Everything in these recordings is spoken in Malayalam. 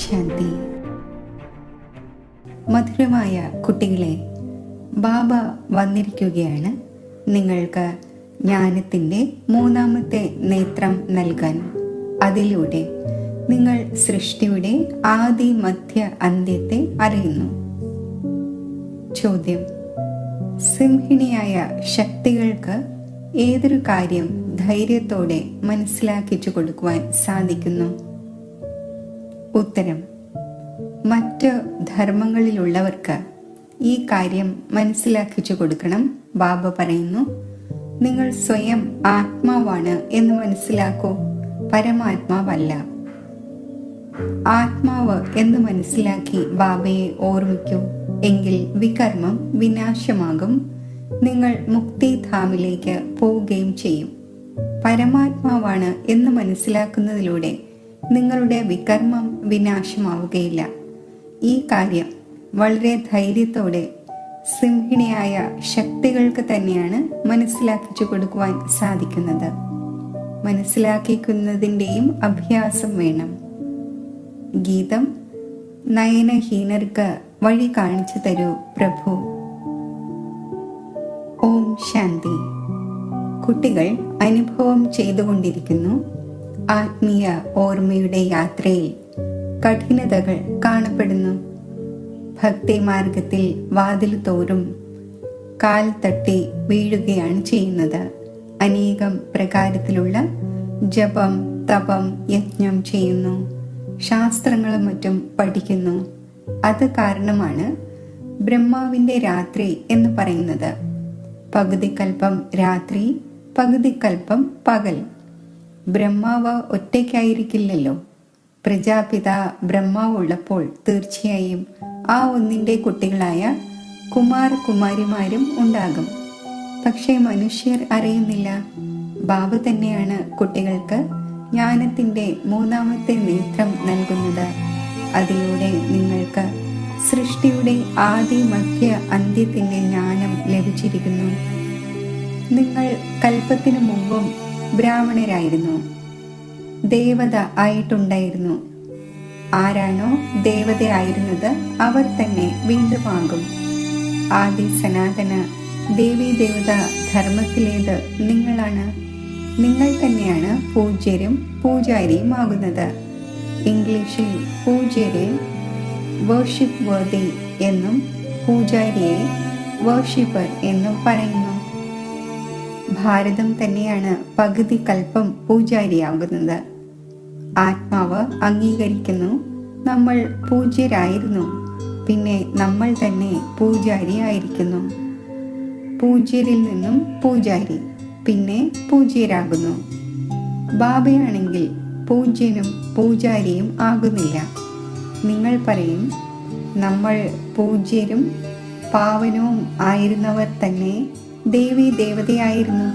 ശാന്തി. മധുരമായ കുട്ടികളെ, ബാബ വന്നിരിക്കുകയാണ് നിങ്ങൾക്ക് ജ്ഞാനത്തിൻ്റെ മൂന്നാമത്തെ നേത്രം നൽകാൻ. അതിലൂടെ നിങ്ങൾ സൃഷ്ടിയുടെ ആദി മധ്യ അന്ത്യത്തെ അറിയുന്നു. ചോദ്യം: സിംഹിണിയായ ശക്തികൾക്ക് ഏതൊരു കാര്യം ധൈര്യത്തോടെ മനസ്സിലാക്കിച്ചു കൊടുക്കുവാൻ സാധിക്കുന്നു? ഉത്തരം: മറ്റ് ധർമ്മങ്ങളിലുള്ളവർക്ക് ഈ കാര്യം മനസ്സിലാക്കിച്ചു കൊടുക്കണം. ബാബ പറയുന്നു, നിങ്ങൾ സ്വയം ആത്മാവാണ് എന്ന് മനസ്സിലാക്കൂ, പരമാത്മാവല്ല. ആത്മാവ് എന്ന് മനസ്സിലാക്കി ബാബയെ ഓർമ്മിക്കൂ, എങ്കിൽ വികർമ്മം വിനാശമാകും. നിങ്ങൾ മുക്തിധാമിലേക്ക് പോവുകയും ചെയ്യും. പരമാത്മാവാണ് എന്ന് മനസ്സിലാക്കുന്നതിലൂടെ നിങ്ങളുടെ വികർമ്മം വിനാശമാവുകയില്ല. ഈ കാര്യം വളരെ ധൈര്യത്തോടെ സിംഹിണിയായ ശക്തികൾക്ക് തന്നെയാണ് മനസ്സിലാക്കിച്ചു കൊടുക്കുവാൻ സാധിക്കുന്നത്. മനസ്സിലാക്കിക്കുന്നതിൻ്റെയും അഭ്യാസം വേണം. ഗീതം: നയനഹീനർക്ക് വഴി കാണിച്ചു തരൂ പ്രഭു. ഓം ശാന്തി. കുട്ടികൾ അനുഭവം ചെയ്തുകൊണ്ടിരിക്കുന്നു. ആത്മീയ ഓർമ്മയുടെ യാത്രയിൽ കഠിനതകൾ കാണപ്പെടുന്നു. ഭക്തിമാർഗത്തിൽ വാതിൽ തോറും കാൽ തട്ടി വീഴുകയാണ് ചെയ്യുന്നത്. അനേകം പ്രകാരത്തിലുള്ള ജപം, തപം, യജ്ഞം ചെയ്യുന്നു. ശാസ്ത്രങ്ങളും മറ്റും പഠിക്കുന്നു. അത് കാരണമാണ് ബ്രഹ്മാവിൻ്റെ രാത്രി എന്ന് പറയുന്നത്. പകുതി കൽപ്പം രാത്രി, പകുതി കൽപ്പം പകൽ. ബ്രഹ്മാവ് ഒറ്റയ്ക്കായിരിക്കില്ലല്ലോ. പ്രജാപിത ബ്രഹ്മാവ് ഉള്ളപ്പോൾ തീർച്ചയായും ആ ഒന്നിൻ്റെ കുട്ടികളായ കുമാരകുമാരിമാരും ഉണ്ടാകും. പക്ഷേ മനുഷ്യർ അറിയുന്നില്ല. ബാബ തന്നെയാണ് കുട്ടികൾക്ക് ജ്ഞാനത്തിൻ്റെ മൂന്നാമത്തെ നേത്രം നൽകുന്നത്. അതിലൂടെ നിങ്ങൾക്ക് സൃഷ്ടിയുടെ ആദി മധ്യ അന്ത്യത്തിൻ്റെ ജ്ഞാനം ലഭിച്ചിരിക്കുന്നു. നിങ്ങൾ കൽപ്പത്തിനു മുമ്പും ബ്രാഹ്മണരായിരുന്നു, ദേവത ആയിട്ടുണ്ടായിരുന്നു. ആരാണോ ദേവതയായിരുന്നത് അവർ തന്നെ വീണ്ടും ആകും. ആദി സനാതന ദേവീ ദേവത ധർമ്മത്തിലേത് നിങ്ങളാണ്. നിങ്ങൾ തന്നെയാണ് പൂജ്യരും പൂജാരിയും ആകുന്നത്. ഇംഗ്ലീഷിൽ പൂജ്യരെ വർഷിപ്പ് വർതി എന്നും പൂജാരിയെ വർഷിപ്പർ എന്നും പറയുന്നു. ഭാരതം തന്നെയാണ് പകുതി കൽപ്പം പൂജാരിയാകുന്നത്. ആത്മാവ് അംഗീകരിക്കുന്നു, നമ്മൾ പൂജ്യരായിരുന്നു, പിന്നെ നമ്മൾ തന്നെ പൂജാരി ആയിരിക്കുന്നു. പൂജ്യരിൽ നിന്നും പൂജാരി, പിന്നെ പൂജ്യരാകുന്നു. ബാബയാണെങ്കിൽ പൂജ്യനും പൂജാരിയും ആകുന്നില്ല. നിങ്ങൾ പറയും, നമ്മൾ പൂജ്യരും പാവനവും ആയിരുന്നവർ തന്നെ ദേവി ദേവതയായിരുന്നു.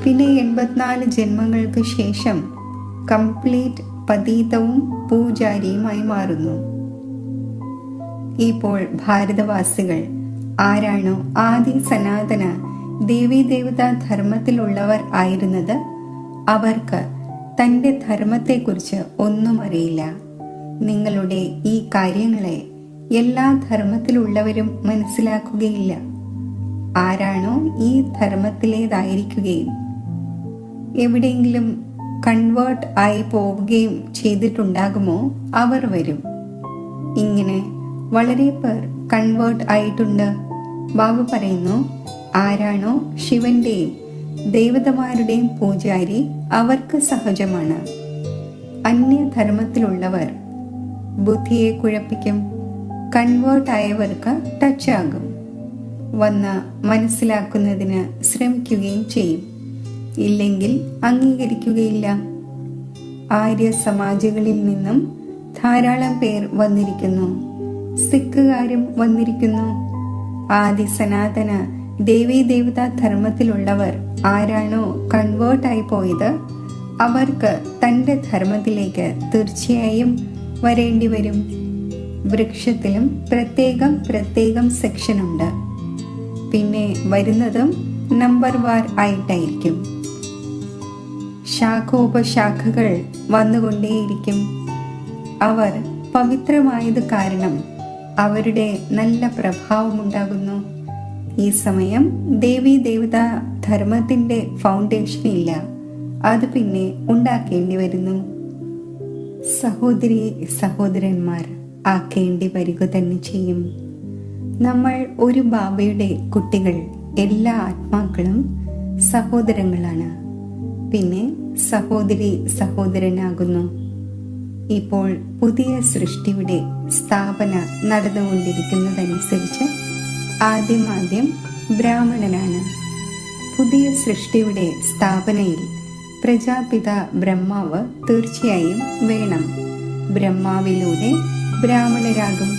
പിന്നെ 84 ജന്മങ്ങൾക്ക് ശേഷം കംപ്ലീറ്റ് പതീതവും പൂജാരിയുമായി മാറുന്നു. ഇപ്പോൾ ഭാരതവാസികൾ ആരാണോ ആദി സനാതന ദേവീ ദേവതാ ധർമ്മത്തിലുള്ളവർ ആയിരുന്നത്, അവർക്ക് തൻ്റെ ധർമ്മത്തെക്കുറിച്ച് ഒന്നും അറിയില്ല. നിങ്ങളുടെ ഈ കാര്യങ്ങളെ എല്ലാ ധർമ്മത്തിലുള്ളവരും മനസ്സിലാക്കുകയില്ല. ആരാണോ ഈ ധർമ്മത്തിലേതായിരിക്കുകയും എവിടെയെങ്കിലും കൺവേർട്ട് ആയി പോവുകയും ചെയ്തിട്ടുണ്ടാകുമോ, അവർ വരും. ഇങ്ങനെ വളരെ പേർ കൺവേർട്ട് ആയിട്ടുണ്ട്. ബാബ പറയുന്നു, ആരാണോ ശിവന്റെയും ദേവതമാരുടെയും പൂജാരി, അവർക്ക് സഹജമാണ്. അന്യധർമ്മത്തിലുള്ളവർ ബുദ്ധിയെ കുഴപ്പിക്കും. കൺവേർട്ട് ആയവർക്ക് ടച്ച് ആകും. വന്ന് മനസ്സിലാക്കുന്നതിന് ശ്രമിക്കുകയും ചെയ്യും. ഇല്ലെങ്കിൽ അംഗീകരിക്കുകയില്ല. ആര്യ സമാജങ്ങളിൽ നിന്നും ധാരാളം പേർ വന്നിരിക്കുന്നു. സിഖുകാരും വന്നിരിക്കുന്നു. ആദി സനാതന ദേവീ ദേവതാ ധർമ്മത്തിലുള്ളവർ ആരാണോ കൺവേർട്ടായി പോയത്, അവർക്ക് തൻ്റെ ധർമ്മത്തിലേക്ക് തീർച്ചയായും വരേണ്ടി വരും. വൃക്ഷത്തിലും പ്രത്യേകം സെക്ഷനുണ്ട്. പിന്നെ വരുന്നതും നമ്പർ വാർ ആയിട്ടായിരിക്കും. ശാഖോപശാഖകൾ വന്നുകൊണ്ടേയിരിക്കും. അവർ പവിത്രമായത് കാരണം അവരുടെ നല്ല പ്രഭാവമുണ്ടാകുന്നു. ഈ സമയം ദേവീ ദേവതാ ധർമ്മത്തിന്റെ ഫൗണ്ടേഷൻ ഇല്ല, അത് പിന്നെ ഉണ്ടാക്കേണ്ടി വരുന്നു. സഹോദരി സഹോദരന്മാർ ആക്കേണ്ടി വരിക തന്നെ ചെയ്യും. നമ്മൾ ഒരു ബാബയുടെ കുട്ടികൾ, എല്ലാ ആത്മാക്കളും സഹോദരങ്ങളാണ്, പിന്നെ സഹോദരി സഹോദരനാകുന്നു. ഇപ്പോൾ പുതിയ സൃഷ്ടിയുടെ സ്ഥാപന നടന്നുകൊണ്ടിരിക്കുന്നതനുസരിച്ച് ആദ്യം ബ്രാഹ്മണനാണ്. പുതിയ സൃഷ്ടിയുടെ സ്ഥാപനയിൽ പ്രജാപിത ബ്രഹ്മാവ് തീർച്ചയായും വേണം. ബ്രഹ്മാവിലൂടെ ബ്രാഹ്മണരാകും.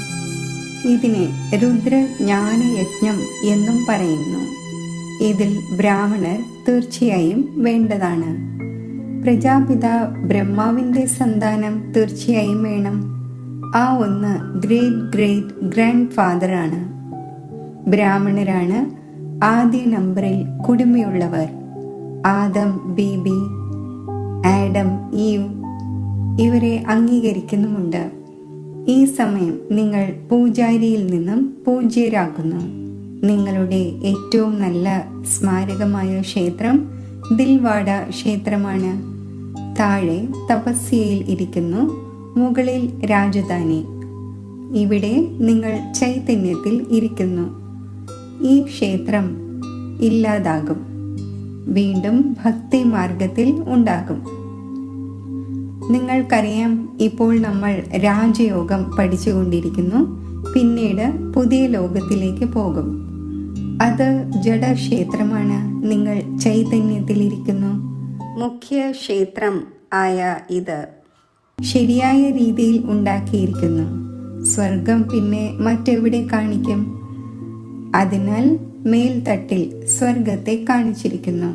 ഇതിനെ രുദ്രജ്ഞാനയജ്ഞം എന്നും പറയുന്നു. ഇതിൽ ബ്രാഹ്മണർ തീർച്ചയായും വേണ്ടതാണ്. പ്രജാപിത ബ്രഹ്മാവിന്റെ സന്താനം തീർച്ചയായും വേണം. ആ ഒന്ന് ഗ്രേറ്റ് ഗ്രേറ്റ് ഗ്രാൻഡ് ഫാദറാണ്. ബ്രാഹ്മണരാണ് ആദ്യ നമ്പറിൽ കുടുമയുള്ളവർ. ആദം, ബീബി, ആഡം, ഈവ് ഇവരെ അംഗീകരിക്കുന്നുമുണ്ട്. ഈ സമയം നിങ്ങൾ പൂജാരിയിൽ നിന്നും പൂജ്യരാകുന്നു. നിങ്ങളുടെ ഏറ്റവും നല്ല സ്മാരകമായ ക്ഷേത്രം ദിൽവാഡ ക്ഷേത്രമാണ്. താഴെ തപസ്യയിൽ ഇരിക്കുന്നു, മുകളിൽ രാജധാനി. ഇവിടെ നിങ്ങൾ ചൈതന്യത്തിൽ ഇരിക്കുന്നു. ഈ ക്ഷേത്രം ഇല്ലാതാകും, വീണ്ടും ഭക്തി മാർഗത്തിൽ ഉണ്ടാകും. നിങ്ങൾക്കറിയാം, ഇപ്പോൾ നമ്മൾ രാജയോഗം പഠിച്ചുകൊണ്ടിരിക്കുന്നു. പിന്നീട് പുതിയ ലോകത്തിലേക്ക് പോകും. അത് ജഡക്ഷേത്രമാണ്. നിങ്ങൾ ചൈതന്യത്തിലിരിക്കുന്നു. മുഖ്യ ക്ഷേത്രം ആയ ഇത് ശരിയായ രീതിയിൽ ഉണ്ടാക്കിയിരിക്കുന്നു. സ്വർഗം പിന്നെ മറ്റെവിടെ കാണിക്കും? അതിനാൽ മേൽത്തട്ടിൽ സ്വർഗത്തെ കാണിച്ചിരിക്കുന്നു.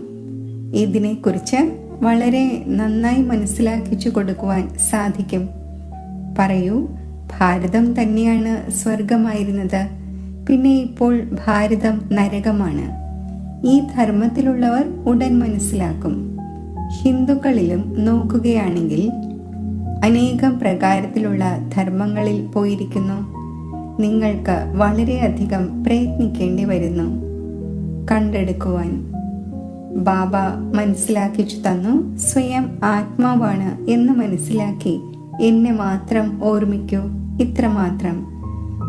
ഇതിനെക്കുറിച്ച് വളരെ നന്നായി മനസ്സിലാക്കിച്ചു കൊടുക്കുവാൻ സാധിക്കും. പറയൂ, ഭാരതം തന്നെയാണ് സ്വർഗമായിരുന്നത്, പിന്നെ ഇപ്പോൾ ഭാരതം നരകമാണ്. ഈ ധർമ്മത്തിലുള്ളവർ ഉടൻ മനസ്സിലാക്കും. ഹിന്ദുക്കളിലും നോക്കുകയാണെങ്കിൽ അനേകം പ്രകാരത്തിലുള്ള ധർമ്മങ്ങളിൽ പോയിരിക്കുന്നു. നിങ്ങൾക്ക് വളരെയധികം പ്രയത്നിക്കേണ്ടി വരുന്നു കണ്ടെടുക്കുവാൻ. ബാബ മനസ്സിലാക്കിച്ചു തന്നു, സ്വയം ആത്മാവാണ് എന്ന് മനസ്സിലാക്കി എന്നെ മാത്രം ഓർമ്മിക്കൂ, ഇത്രമാത്രം.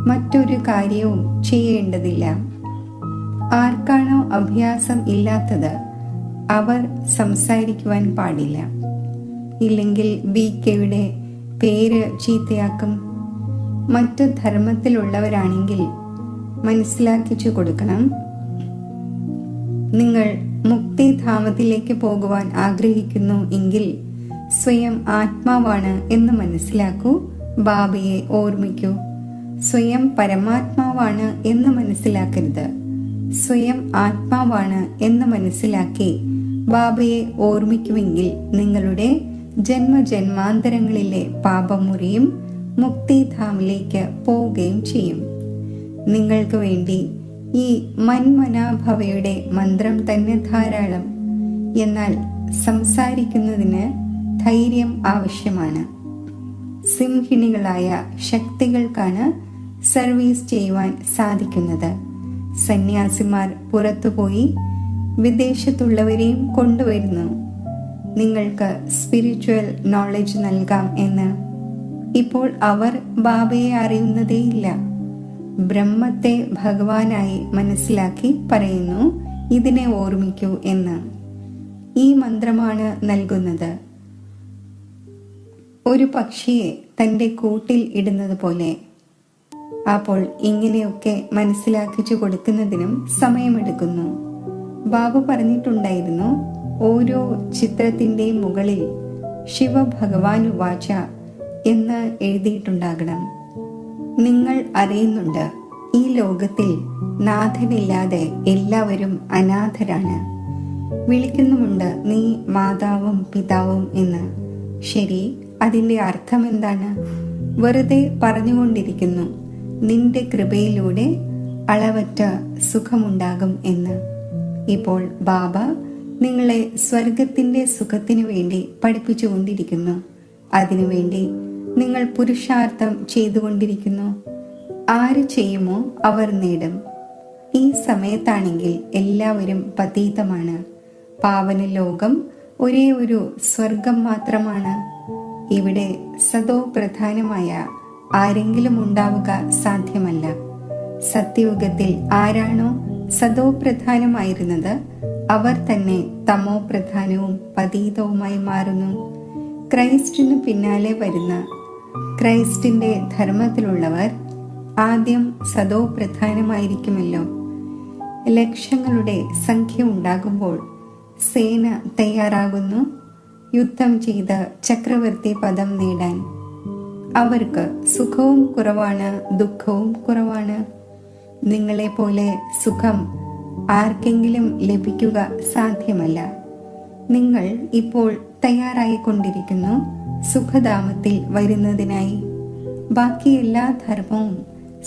മറ്റൊരു കാര്യവും ചെയ്യേണ്ടതില്ല. ആർക്കാണോ അഭ്യാസം ഇല്ലാത്തത് അവർ സംസാരിക്കുവാൻ പാടില്ല. ഇല്ലെങ്കിൽ BKയുടെ പേര് ചീത്തയാക്കും. മറ്റു ധർമ്മത്തിലുള്ളവരാണെങ്കിൽ മനസ്സിലാക്കിച്ചു കൊടുക്കണം. നിങ്ങൾ മുക്തിധാമത്തിലേക്ക് പോകുവാൻ ആഗ്രഹിക്കുന്നു എങ്കിൽ സ്വയം ആത്മാവാണ് എന്ന് മനസ്സിലാക്കൂ, ബാബയെ ഓർമ്മിക്കൂ. സ്വയം പരമാത്മാവാണ് എന്ന് മനസ്സിലാക്കരുത്. സ്വയം ആത്മാവാണ് എന്ന് മനസ്സിലാക്കി ബാബയെ ഓർമ്മിക്കുമെങ്കിൽ നിങ്ങളുടെ ജന്മജന്മാന്തരങ്ങളിലെ പാപം മുറിയും മുക്തിധാമിലേക്ക് പോവുകയും ചെയ്യും. നിങ്ങൾക്ക് വേണ്ടി ഈ മന്മനാഭവയുടെ മന്ത്രം തന്നെ ധാരാളം. എന്നാൽ സംസാരിക്കുന്നതിന് ധൈര്യം ആവശ്യമാണ്. സിംഹിണികളായ ശക്തികൾക്കാണ് സർവീസ് ചെയ്യുവാൻ സാധിക്കുന്നത്. സന്യാസിമാർ പുറത്തുപോയി വിദേശത്തുള്ളവരെയും കൊണ്ടുവരുന്നു. നിങ്ങൾക്ക് സ്പിരിച്വൽ നോളജ് നൽകാം എന്ന്. ഇപ്പോൾ അവർ ബാബയെ അറിയുന്നതേയില്ല. ബ്രഹ്മത്തെ ഭഗവാനായി മനസ്സിലാക്കി പറയുന്നു, ഇതിനെ ഓർമ്മിക്കൂ എന്ന്. ഈ മന്ത്രമാണ് നൽകുന്നത്. ഒരു പക്ഷിയെ തൻ്റെ കൂട്ടിൽ ഇടുന്നത് പോലെ. അപ്പോൾ ഇങ്ങനെയൊക്കെ മനസ്സിലാക്കിച്ചു കൊടുക്കുന്നതിനും സമയമെടുക്കുന്നു. ബാബു പറഞ്ഞിട്ടുണ്ടായിരുന്നു, ഓരോ ചിത്രത്തിൻ്റെയും മുകളിൽ ശിവഭഗവാനു വാച എന്ന് എഴുതിയിട്ടുണ്ടാകണം. നിങ്ങൾ അറിയുന്നുണ്ട്, ഈ ലോകത്തിൽ നാഥനില്ലാതെ എല്ലാവരും അനാഥരാണ്. വിളിക്കുന്നുമുണ്ട്, നീ മാതാവും പിതാവും എന്ന്. ശരി, അതിൻ്റെ അർത്ഥം എന്താണ്? വെറുതെ പറഞ്ഞുകൊണ്ടിരിക്കുന്നു, നിന്റെ കൃപയിലൂടെ അളവറ്റ സുഖമുണ്ടാകും എന്ന്. ഇപ്പോൾ ബാബ നിങ്ങളെ സ്വർഗത്തിന്റെ സുഖത്തിനു വേണ്ടി പഠിപ്പിച്ചുകൊണ്ടിരിക്കുന്നു. അതിനുവേണ്ടി നിങ്ങൾ പുരുഷാർത്ഥം ചെയ്തുകൊണ്ടിരിക്കുന്നു. ആര് ചെയ്യുമോ അവർ നേടും. ഈ സമയത്താണെങ്കിൽ എല്ലാവരും പതീതമാണ്. പാവന ലോകം ഒരേ ഒരു സ്വർഗം മാത്രമാണ്. ഇവിടെ സദോ പ്രധാനമായ ആരെങ്കിലും ഉണ്ടാവുക സാധ്യമല്ല. സത്യയുഗത്തിൽ ആരാണോ സദോ പ്രധാനമായിരുന്നത് അവർ തന്നെ തമോ പ്രധാനവും പതീതവുമായി മാറുന്നു. ക്രൈസ്റ്റിനു പിന്നാലെ വരുന്ന ക്രൈസ്റ്റിന്റെ ധർമ്മത്തിലുള്ളവർ ആദ്യം സദോ പ്രധാനമായിരിക്കുമല്ലോ. ലക്ഷങ്ങളുടെ സംഖ്യ ഉണ്ടാകുമ്പോൾ സേന തയ്യാറാകുന്നു യുദ്ധം ചെയ്ത് ചക്രവർത്തി പദം നേടാൻ. അവർക്ക് സുഖവും കുറവാണ്, ദുഃഖവും കുറവാണ്. നിങ്ങളെ പോലെ സുഖം ആർക്കെങ്കിലും ലഭിക്കുക സാധ്യമല്ല. നിങ്ങൾ ഇപ്പോൾ തയ്യാറായിക്കൊണ്ടിരിക്കുന്നു സുഖധാമത്തിൽ വരുന്നതിനായി. ബാക്കി എല്ലാ ധർമ്മവും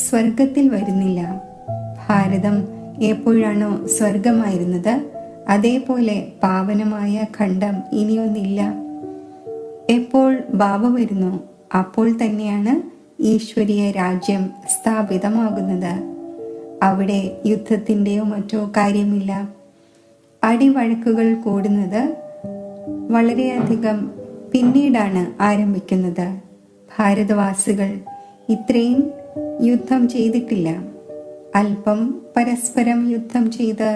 സ്വർഗത്തിൽ വരുന്നില്ല. ഭാരതം എപ്പോഴാണോ സ്വർഗമായിരുന്നത് അതേപോലെ പാവനമായ ഖണ്ഡം ഇനിയൊന്നില്ല. എപ്പോൾ ബാബ വരുന്നു അപ്പോൾ തന്നെയാണ് ഈശ്വരീയ രാജ്യം സ്ഥാപിതമാകുന്നത്. അവിടെ യുദ്ധത്തിൻ്റെയോ മറ്റോ കാര്യമില്ല. അടിവഴക്കുകൾ കൂടുന്നത് വളരെയധികം പിന്നീടാണ് ആരംഭിക്കുന്നത്. ഭാരതവാസികൾ ഇത്രയും യുദ്ധം ചെയ്തിട്ടില്ല. അല്പം പരസ്പരം യുദ്ധം ചെയ്ത്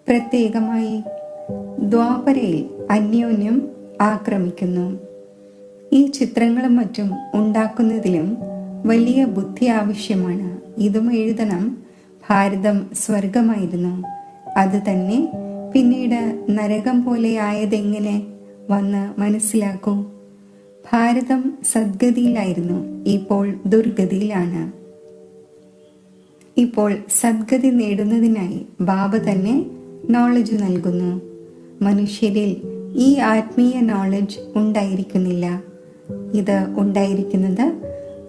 പ്രത്യേകമായി ദ്വാപരയിൽ അന്യോന്യം ആക്രമിക്കുന്നു. ഈ ചിത്രങ്ങളും മറ്റും ഉണ്ടാക്കുന്നതിലും വലിയ ബുദ്ധി ആവശ്യമാണ്. ഇതും എഴുതണം. ഭാരതം സ്വർഗമായിരുന്നു, അത് തന്നെ പിന്നീട് നരകം പോലെ ആയതെങ്ങനെ വന്ന് മനസ്സിലാക്കൂ. ഭാരതം സദ്ഗതിയിലായിരുന്നു, ഇപ്പോൾ ദുർഗതിയിലാണ്. ഇപ്പോൾ സദ്ഗതി നേടുന്നതിനായി ബാബ തന്നെ നോളജ് നൽകുന്നു. മനുഷ്യരിൽ ഈ ആത്മീയ നോളജ് ഉണ്ടായിരിക്കുന്നില്ല. ഇത് ഉണ്ടായിരിക്കുന്നത്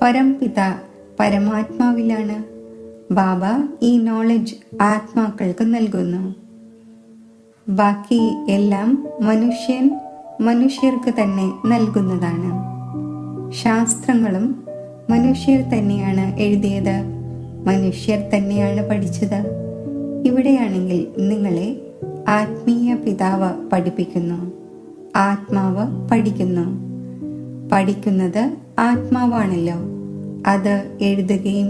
പരംപിത പരമാത്മാവിലാണ്. ബാബ ഈ നോളജ് ആത്മാക്കൾക്ക് നൽകുന്നു. ബാക്കി എല്ലാം മനുഷ്യർക്ക് തന്നെ നൽകുന്നതാണ്. ശാസ്ത്രങ്ങളും മനുഷ്യർ തന്നെയാണ് എഴുതിയത്, മനുഷ്യർ തന്നെയാണ് പഠിച്ചത്. ഇവിടെയാണെങ്കിൽ നിങ്ങളെ ആത്മീയ പിതാവ് പഠിപ്പിക്കുന്നു, ആത്മാവ് പഠിക്കുന്നു. പഠിക്കുന്നത് ആത്മാവാണല്ലോ. അത് എഴുതുകയും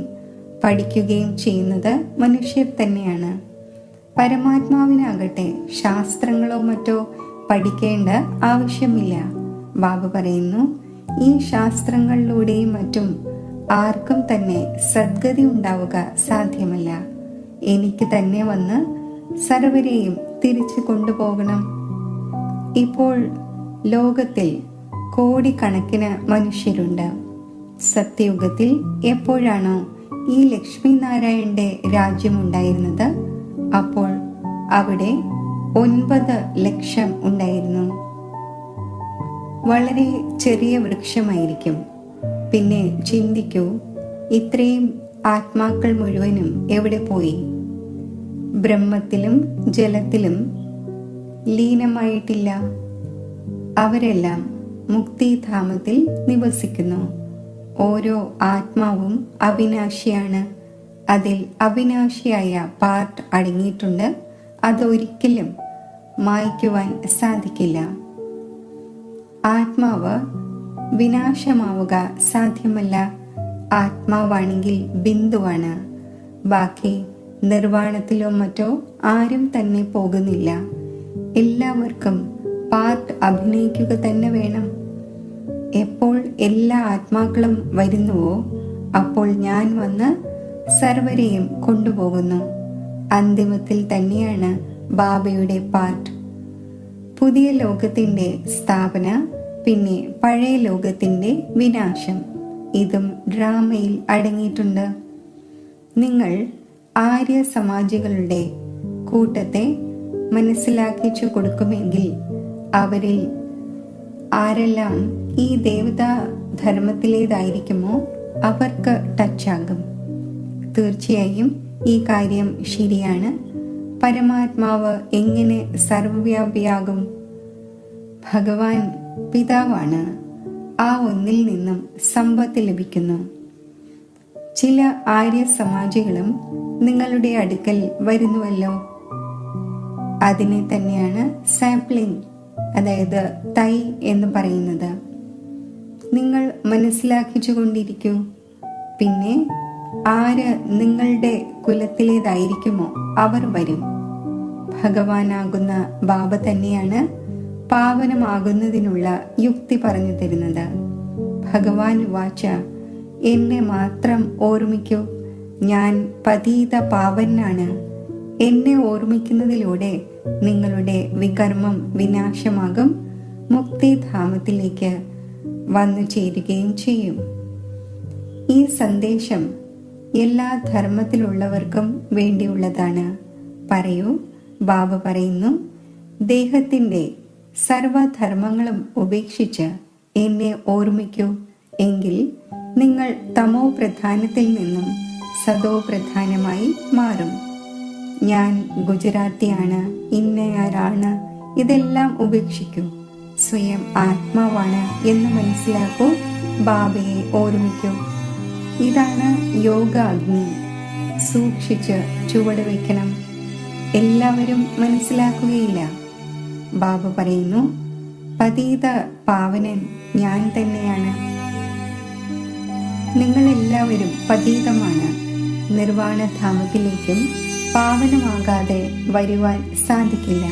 പഠിക്കുകയും ചെയ്യുന്നത് മനുഷ്യർ തന്നെയാണ്. പരമാത്മാവിനാകട്ടെ ശാസ്ത്രങ്ങളോ മറ്റോ പഠിക്കേണ്ട ആവശ്യമില്ല. ബാബ പറയുന്നു, ഈ ശാസ്ത്രങ്ങളിലൂടെയും മറ്റും ആർക്കും തന്നെ സദ്ഗതി ഉണ്ടാവുക സാധ്യമല്ല. എനിക്ക് തന്നെ വന്ന് സർവരെയും തിരിച്ചു കൊണ്ടുപോകണം. ഇപ്പോൾ ലോകത്തിൽ കോടിക്കണക്കിന് മനുഷ്യരുണ്ട്. സത്യയുഗത്തിൽ എപ്പോഴാണോ ഈ ലക്ഷ്മി നാരായണന്റെ രാജ്യമുണ്ടായിരുന്നത് അപ്പോൾ അവിടെ 9 ലക്ഷം ഉണ്ടായിരുന്നു. വളരെ ചെറിയ വൃക്ഷമായിരിക്കും. പിന്നെ ചിന്തിക്കൂ, ഇത്രയും ആത്മാക്കൾ മുഴുവനും എവിടെ പോയി? ബ്രഹ്മത്തിലും ജലത്തിലും ലീനമായിട്ടില്ല. അവരെല്ലാം മുക്തിധാമത്തിൽ നിവസിക്കുന്നു. ഓരോ ആത്മാവും അവിനാശിയാണ്. അതിൽ അവിനാശിയായ പാർട്ട് അടങ്ങിയിട്ടുണ്ട്. അതൊരിക്കലും മായ്ക്കുവാൻ സാധിക്കില്ല. ആത്മാവ് വിനാശമാവുക സാധ്യമല്ല. ആത്മാവാണെങ്കിൽ ബിന്ദുവാണ്. ബാക്കി നിർവാണത്തിലോ മറ്റോ ആരും തന്നെ പോകുന്നില്ല. എല്ലാവർക്കും പാർട്ട് അഭിനയിക്കുക തന്നെ വേണം. എപ്പോൾ എല്ലാ ആത്മാക്കളും വരുന്നുവോ അപ്പോൾ ഞാൻ വന്ന് സർവരെയും കൊണ്ടുപോകുന്നു. അന്തിമത്തിൽ തന്നെയാണ് ബാബയുടെ പാർട്ട്. പുതിയ ലോകത്തിന്റെ സ്ഥാപന, പിന്നെ പഴയ ലോകത്തിന്റെ വിനാശം. ഇതും ഡ്രാമയിൽ അടങ്ങിയിട്ടുണ്ട്. നിങ്ങൾ ആര്യ സമാജികളുടെ കൂട്ടത്തെ മനസ്സിലാക്കിച്ചു കൊടുക്കുമെങ്കിൽ അവരിൽ ആരെല്ലാം ഈ ദേവതാ ധർമ്മത്തിലേതായിരിക്കുമോ അവർക്ക് ടച്ചാകും. തീർച്ചയായും ഈ കാര്യം ശരിയാണ്. പരമാത്മാവ് എങ്ങനെ സർവ്വവ്യാപിയാകും? ഭഗവാൻ പിതാവാണ്. ആ ഒന്നിൽ നിന്നും സമ്പത്ത് ലഭിക്കുന്നു. ചില ആര്യ സമാജികളും നിങ്ങളുടെ അടുക്കൽ വരുന്നുവല്ലോ. അതിനെ തന്നെയാണ് സാപ്ലിംഗ്, അതായത് തൈ എന്ന് പറയുന്നത്. നിങ്ങൾ മനസ്സിലാക്കിച്ചുകൊണ്ടിരിക്കൂ. പിന്നെ ആര് നിങ്ങളുടെ കുലത്തിലേതായിരിക്കുമോ അവർ വരും. ഭഗവാനാകുന്ന ബാബ തന്നെയാണ് പാവനമാകുന്നതിനുള്ള യുക്തി പറഞ്ഞു തരുന്നത്. ഭഗവാൻ വാച, എന്നെ മാത്രം ഓർമ്മിക്കൂ, ഞാൻ പതീത പാവനാണ്. എന്നെ ഓർമ്മിക്കുന്നതിലൂടെ നിങ്ങളുടെ വികർമ്മം വിനാശമാകും, മുക്തിധാമത്തിലേക്ക് വന്നു ചേരുകയും ചെയ്യും. ഈ സന്ദേശം എല്ലാ ധർമ്മത്തിലുള്ളവർക്കും വേണ്ടിയുള്ളതാണ്. പറയൂ, ബാബ പറയുന്നു, ദേഹത്തിന്റെ സർവധർമ്മങ്ങളും ഉപേക്ഷിച്ച് എന്നെ ഓർമ്മിക്കൂ. എങ്കിൽ നിങ്ങൾ തമോ പ്രധാനത്തിൽ നിന്നും സദോ പ്രധാനമായി മാറും. ഞാൻ ഗുജറാത്തിയാണ്, ഇന്നയാരാണ്, ഇതെല്ലാം ഉപേക്ഷിക്കൂ. സ്വയം ആത്മാവാണ് എന്ന് മനസ്സിലാക്കൂ. ബാബയെ ഓർമ്മിക്കൂ. ഇതാണ് യോഗ അഗ്നി. സൂക്ഷിച്ച് ചുവട് വയ്ക്കണം. എല്ലാവരും മനസ്സിലാക്കുകയില്ല. ബാബ പറയുന്നു, പതീത പാവനൻ ഞാൻ തന്നെയാണ്. നിങ്ങളെല്ലാവരും പതീതമാണ്. നിർവാണധാമത്തിലേക്കും പാവനമാകാതെ വരുവാൻ സാധിക്കില്ല.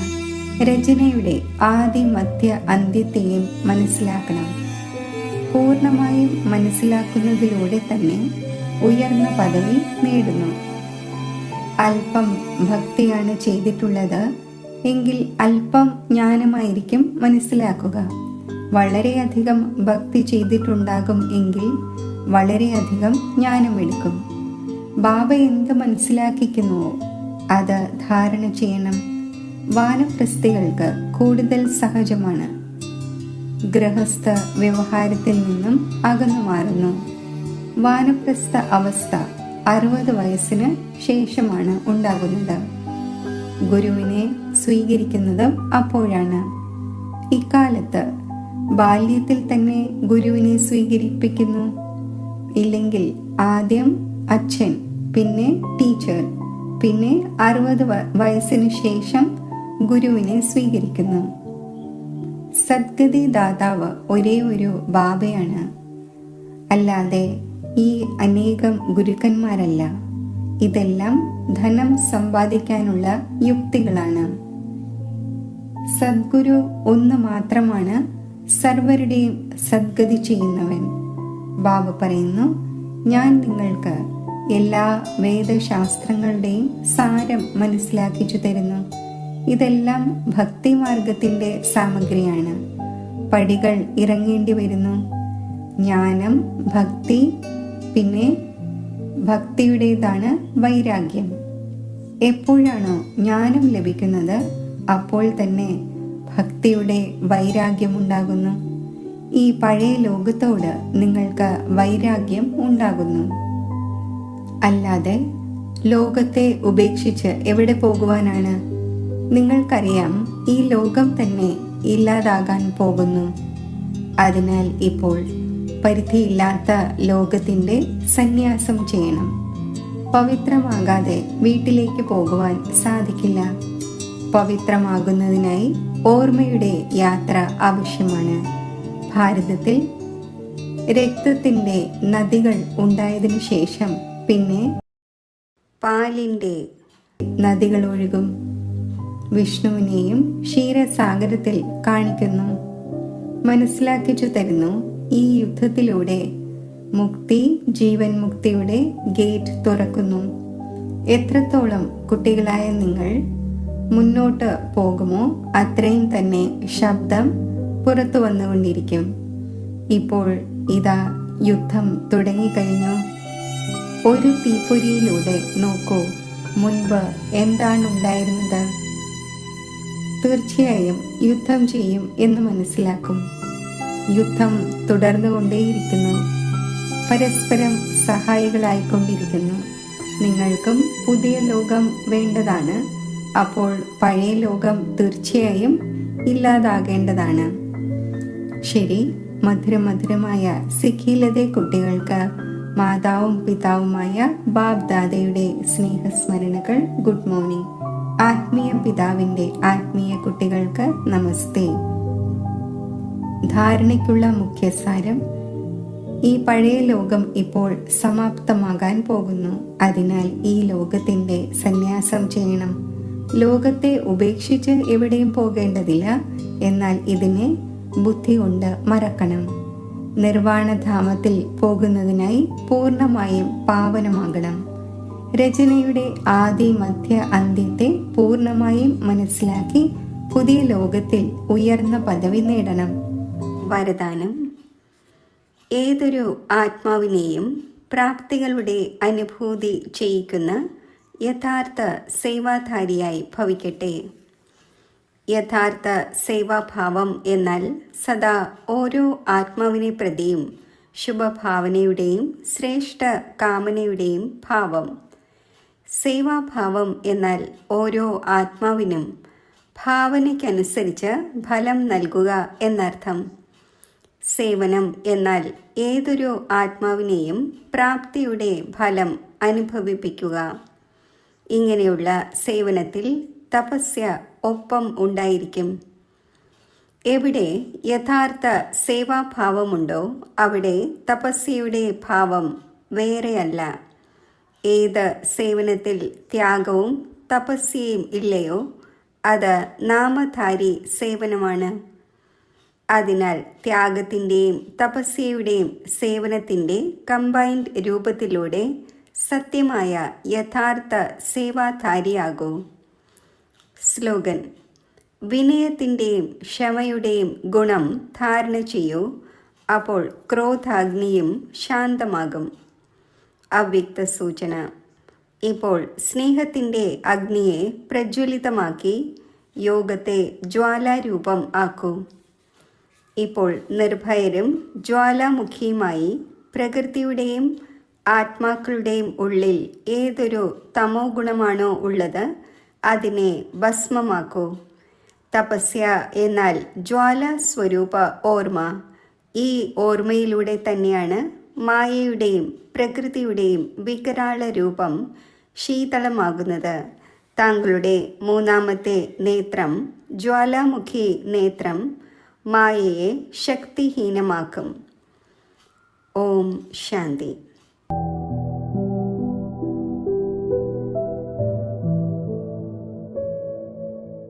രചനയുടെ ആദി മധ്യ അന്ത്യത്തെയും മനസ്സിലാക്കണം. പൂർണ്ണമായും മനസ്സിലാക്കുന്നതിലൂടെ തന്നെ ഉയർന്ന പദവി നേടുന്നു. അല്പം ഭക്തിയാണ് ചെയ്തിട്ടുള്ളത് എങ്കിൽ അല്പം ജ്ഞാനമായിരിക്കും മനസ്സിലാക്കുക. വളരെയധികം ഭക്തി ചെയ്തിട്ടുണ്ടാകും എങ്കിൽ വളരെയധികം ജ്ഞാനമെടുക്കും. ബാബ എന്ത് മനസ്സിലാക്കിക്കുന്നുവോ അത് ധാരണ ചെയ്യണം. വാനപ്രസ്ഥികൾക്ക് കൂടുതൽ സഹജമാണ്. ഗൃഹസ്ഥ വ്യവഹാരത്തിൽ നിന്നും അകന്നു മാറുന്നു. വാനപ്രസ്ഥ അവസ്ഥ 60 വയസ്സിന് ശേഷമാണ് ഉണ്ടാകുന്നത്. ഗുരുവിനെ സ്വീകരിക്കുന്നതും അപ്പോഴാണ്. ഇക്കാലത്ത് ബാല്യത്തിൽ തന്നെ ഗുരുവിനെ സ്വീകരിപ്പിക്കുന്നു. ഇല്ലെങ്കിൽ ആദ്യം അച്ഛൻ, പിന്നെ ടീച്ചർ, പിന്നെ 60 വയസ്സിന് ശേഷം ഗുരുവിനെ സ്വീകരിക്കുന്നു. സദ്ഗതി ദാതാവ് ഒരേ ഒരു ബാബയാണ്, അല്ലാതെ ഈ അനേകം ഗുരുക്കന്മാരല്ല. ഇതെല്ലാം ധനം സമ്പാദിക്കാനുള്ള യുക്തികളാണ്. സദ്ഗുരു ഒന്ന് മാത്രമാണ് സർവരുടെയും സദ്ഗതി ചെയ്യുന്നവൻ. ബാബ പറയുന്നു, ഞാൻ നിങ്ങൾക്ക് എല്ലാ വേദശാസ്ത്രങ്ങളുടെയും സാരം മനസ്സിലാക്കിച്ചു തരുന്നു. ഇതെല്ലാം ഭക്തിമാർഗത്തിന്റെ സാമഗ്രിയാണ്. പടികൾ ഇറങ്ങേണ്ടി വരുന്നു. ജ്ഞാനം, ഭക്തി, പിന്നെ ഭക്തിയുടേതാണ് വൈരാഗ്യം. എപ്പോഴാണോ ജ്ഞാനം ലഭിക്കുന്നത് അപ്പോൾ തന്നെ ഭക്തിയുടെ വൈരാഗ്യം ഉണ്ടാകുന്നു. ഈ പഴയ ലോകത്തോട് നിങ്ങൾക്ക് വൈരാഗ്യം ഉണ്ടാകുന്നു. അല്ലാതെ ലോകത്തെ ഉപേക്ഷിച്ച് എവിടെ പോകുവാനാണ്? നിങ്ങൾക്കറിയാം, ഈ ലോകം തന്നെ ഇല്ലാതാകാൻ പോകുന്നു. അതിനാൽ ഇപ്പോൾ പരിധിയില്ലാത്ത ലോകത്തിന്റെ സന്യാസം ചെയ്യണം. പവിത്രമാകാതെ വീട്ടിലേക്ക് പോകുവാൻ സാധിക്കില്ല. പവിത്രമാകുന്നതിനായി ഓർമ്മയുടെ യാത്ര ആവശ്യമാണ്. ഭാരതത്തിൽ രക്തത്തിന്റെ നദികൾ ഉണ്ടായതിനു ശേഷം പിന്നെ പാലിന്റെ നദികൾ ഒഴുകും. വിഷ്ണുവിനെയും ക്ഷീരസാഗരത്തിൽ കാണിക്കുന്നു. മനസ്സിലാക്കിച്ചു തരുന്നു, ഈ യുദ്ധത്തിലൂടെ മുക്തി, ജീവൻ മുക്തിയുടെ ഗേറ്റ് തുറക്കുന്നു. എത്രത്തോളം കുട്ടികളായ നിങ്ങൾ മുന്നോട്ട് പോകുമോ അത്രയും തന്നെ ശബ്ദം പുറത്തു വന്നുകൊണ്ടിരിക്കും. ഇപ്പോൾ ഇതാ യുദ്ധം തുടങ്ങിക്കഴിഞ്ഞു. ഒരു തീപ്പൊരിയിലൂടെ നോക്കൂ, മുൻപ് എന്താണ് ഉണ്ടായിരുന്നത്. തീർച്ചയായും യുദ്ധം ചെയ്യും എന്ന് മനസ്സിലാക്കും. യുദ്ധം തുടർന്നുകൊണ്ടേയിരിക്കുന്നു. പരസ്പരം സഹായികളായിക്കൊണ്ടിരിക്കുന്നു. നിങ്ങൾക്കും പുതിയ ലോകം വേണ്ടതാണ്. അപ്പോൾ പഴയ ലോകം തീർച്ചയായും ഇല്ലാതാകേണ്ടതാണ്. ശരി, മധുരമധുരമായ സിഖിലതെ കുട്ടികൾക്ക് മാതാവും പിതാവുമായ ബാബ് ദാദയുടെ സ്നേഹസ്മരണകൾ. Good morning. ആത്മീയ പിതാവിന്റെ ആത്മീയ കുട്ടികൾക്ക് നമസ്തേ. ധാരണയ്ക്കുള്ള മുഖ്യസാരം: ഈ പഴയ ലോകം ഇപ്പോൾ സമാപ്തമാകാൻ പോകുന്നു. അതിനാൽ ഈ ലോകത്തിന്റെ സന്യാസം ചെയ്യണം. ലോകത്തെ ഉപേക്ഷിച്ച് എവിടെയും പോകേണ്ടതില്ല, എന്നാൽ ഇതിനെ ബുദ്ധി കൊണ്ട് മറക്കണം. നിർവാണധാമത്തിൽ പോകുന്നതിനായി പൂർണ്ണമായും പാവനമാകണം. രചനയുടെ ആദി മധ്യ അന്ത്യത്തെ പൂർണ്ണമായും മനസ്സിലാക്കി പുതിയ ലോകത്തിൽ ഉയർന്ന പദവി നേടണം. വരദാനം: ഏതൊരു ആത്മാവിനെയും പ്രാപ്തികളുടെ അനുഭൂതി ചെയ്യിക്കുന്ന യഥാർത്ഥ സേവാധാരിയായി ഭവിക്കട്ടെ. യഥാർത്ഥ സേവാഭാവം എന്നാൽ സദാ ഓരോ ആത്മാവിനെ പ്രതിയും ശുഭഭാവനയുടെയും ശ്രേഷ്ഠ കാമനയുടെയും ഭാവം. സേവാഭാവം എന്നാൽ ഓരോ ആത്മാവിനും ഭാവനയ്ക്കനുസരിച്ച് ഫലം നൽകുക എന്നർത്ഥം. സേവനം എന്നാൽ ഏതൊരു ആത്മാവിനെയും പ്രാപ്തിയുടെ ഫലം അനുഭവിപ്പിക്കുക. ഇങ്ങനെയുള്ള സേവനത്തിൽ തപസ്യ ഒപ്പം ഉണ്ടായിരിക്കും. എവിടെ യഥാർത്ഥ സേവാഭാവമുണ്ടോ അവിടെ തപസ്യയുടെ ഭാവം വേറെയല്ല. ഏത് സേവനത്തിൽ ത്യാഗവും തപസ്യയും ഇല്ലയോ അത് നാമധാരി സേവനമാണ്. അതിനാൽ ത്യാഗത്തിൻ്റെയും തപസ്യയുടെയും സേവനത്തിൻ്റെ കമ്പൈൻഡ് രൂപത്തിലൂടെ സത്യമായ യഥാർത്ഥ സേവാധാരിയാകൂ. സ്ലോഗൻ: വിനയത്തിൻ്റെയും ക്ഷമയുടെയും ഗുണം ധാരണ ചെയ്യൂ, അപ്പോൾ ക്രോധാഗ്നിയും ശാന്തമാകും. അവ്യക്ത സൂചന: ഇപ്പോൾ സ്നേഹത്തിൻ്റെ അഗ്നിയെ പ്രജ്വലിതമാക്കി യോഗത്തെ ജ്വാലാരൂപം ആക്കൂ. ഇപ്പോൾ നിർഭയരും ജ്വാലാമുഖിയുമായി പ്രകൃതിയുടെയും ആത്മാക്കളുടെയും ഉള്ളിൽ ഏതൊരു തമോ ഗുണമാണോ ഉള്ളത് അതിനെ ഭസ്മമാക്കൂ. തപസ്യ എന്നാൽ ജ്വാലാസ്വരൂപ ഓർമ്മ. ഈ ഓർമ്മയിലൂടെ തന്നെയാണ് മായയുടെയും പ്രകൃതിയുടെയും വികരാള രൂപം ശീതളമാകുന്നത്. താങ്കളുടെ മൂന്നാമത്തെ നേത്രം, ജ്വാലാമുഖി നേത്രം, മായയെ ശക്തിഹീനമാക്കും. ഓം ശാന്തി.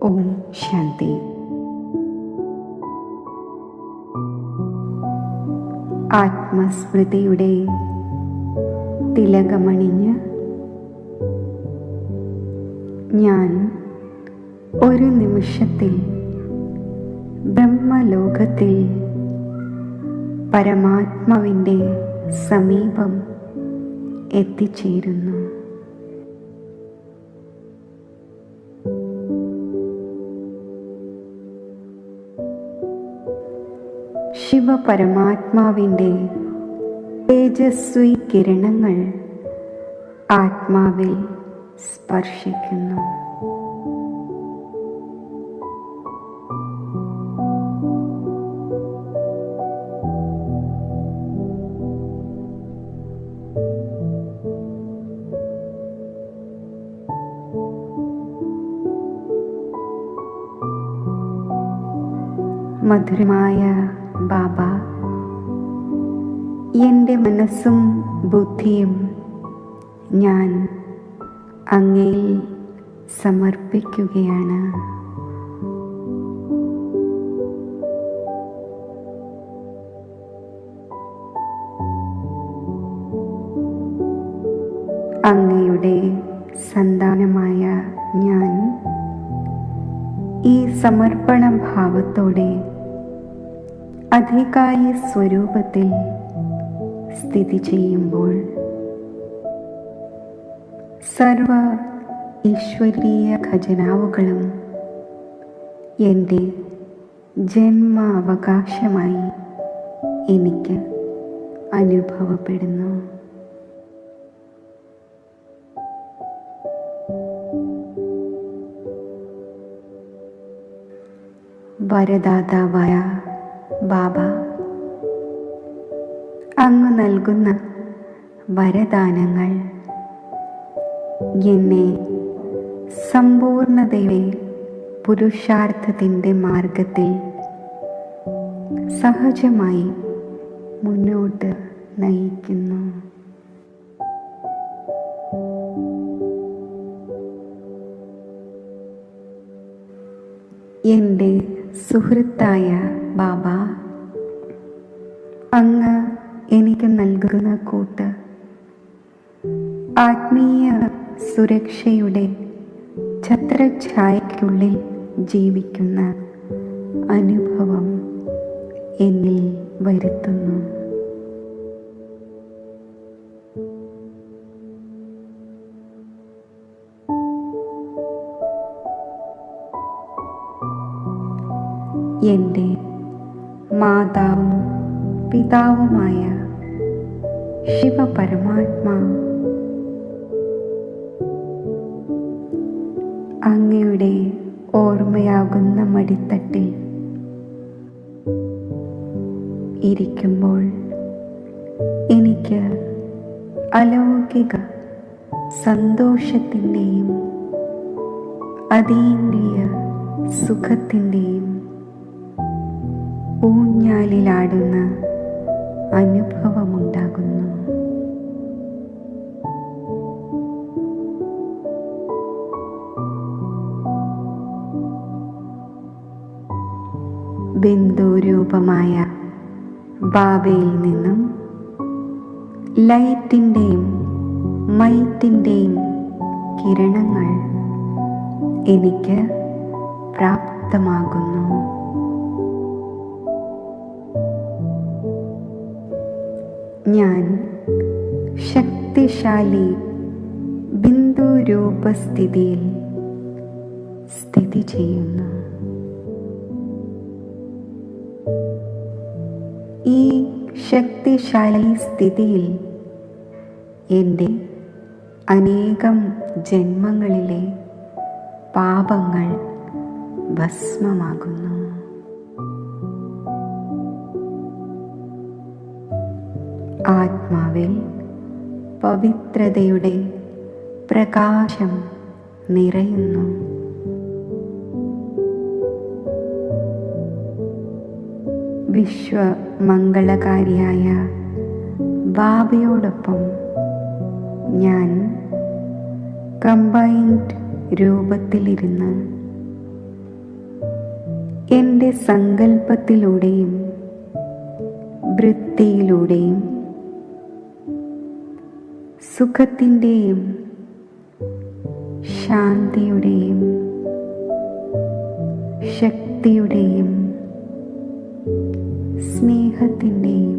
ഓം ശാന്തി. ആത്മസ്മൃതിയുടെ തിലകമണിഞ്ഞ് ഞാൻ ഒരു നിമിഷത്തിൽ ബ്രഹ്മലോകത്തിൽ പരമാത്മാവിൻ്റെ സമീപം എത്തിച്ചേരുന്നു. ശിവപരമാത്മാവിൻ്റെ തേജസ്വി കിരണങ്ങൾ ആത്മാവിൽ സ്പർശിക്കുന്നു. മധുരമായ ബാബ, എൻ്റെ മനസ്സും ബുദ്ധിയും ഞാൻ അങ്ങയിൽ സമർപ്പിക്കുകയാണ്. അങ്ങയുടെ സന്താനമായ ഞാൻ ഈ സമർപ്പണ ഭാവത്തോടെ അധികാരി സ്വരൂപത്തിൽ സ്ഥിതി ചെയ്യുമ്പോൾ സർവ ഈശ്വരീയ ഖജനാവുകളും എൻ്റെ ജന്മാവകാശമായി എനിക്ക് അനുഭവപ്പെടുന്നു. വരദാതാവായ ബാബ, അങ്ങ് നൽകുന്ന വരദാനങ്ങൾ എന്നെ സമ്പൂർണതയുടെ പുരുഷാർത്ഥത്തിൻ്റെ മാർഗത്തിൽ സഹജമായി മുന്നോട്ട് നയിക്കുന്നു. എൻ്റെ സുഹൃത്തായ ബാബ, അങ്ങ് എനിക്ക് നൽകുന്ന കൂട്ട് ആത്മീയ സുരക്ഷയുടെ ഛത്രഛായയ്ക്കുള്ളിൽ ജീവിക്കുന്ന അനുഭവം എന്നിൽ വരുത്തുന്നു. എൻ്റെ മാതാവും പിതാവുമായ ശിവപരമാത്മാ, അങ്ങയുടെ ഓർമ്മയാകുന്ന മടിത്തട്ടിൽ ഇരിക്കുമ്പോൾ എനിക്ക് അലൗകിക സന്തോഷത്തിൻ്റെയും അതീന്ദ്രിയ സുഖത്തിൻ്റെയും ഊഞ്ഞാലിലാടുന്ന അനുഭവമുണ്ടാകുന്നു. ബിന്ദുരൂപമായ ബാബയിൽ നിന്നും ലൈറ്റിൻ്റെയും മൈറ്റിൻ്റെയും കിരണങ്ങൾ എനിക്ക് പ്രാപ്തമാകുന്നു. ഞാൻ ശക്തിശാലി ബിന്ദുരൂപസ്ഥിതിയിൽ സ്ഥിതി ചെയ്യുന്നു. ഈ ശക്തിശാലി സ്ഥിതിയിൽ എൻ്റെ അനേകം ജന്മങ്ങളിലെ പാപങ്ങൾ ഭസ്മമാകുന്നു. ആത്മാവിൽ പവിത്രതയുടെ പ്രകാശം നിറയുന്നു. വിശ്വമംഗളകാരിയായ ബാബയോടൊപ്പം ഞാൻ കമ്പൈൻഡ് രൂപത്തിലിരുന്ന് എൻ്റെ സങ്കല്പത്തിലൂടെയും വൃത്തിയിലൂടെയും സുഖത്തിൻ്റെയും ശാന്തിയുടെയും ശക്തിയുടെയും സ്നേഹത്തിൻ്റെയും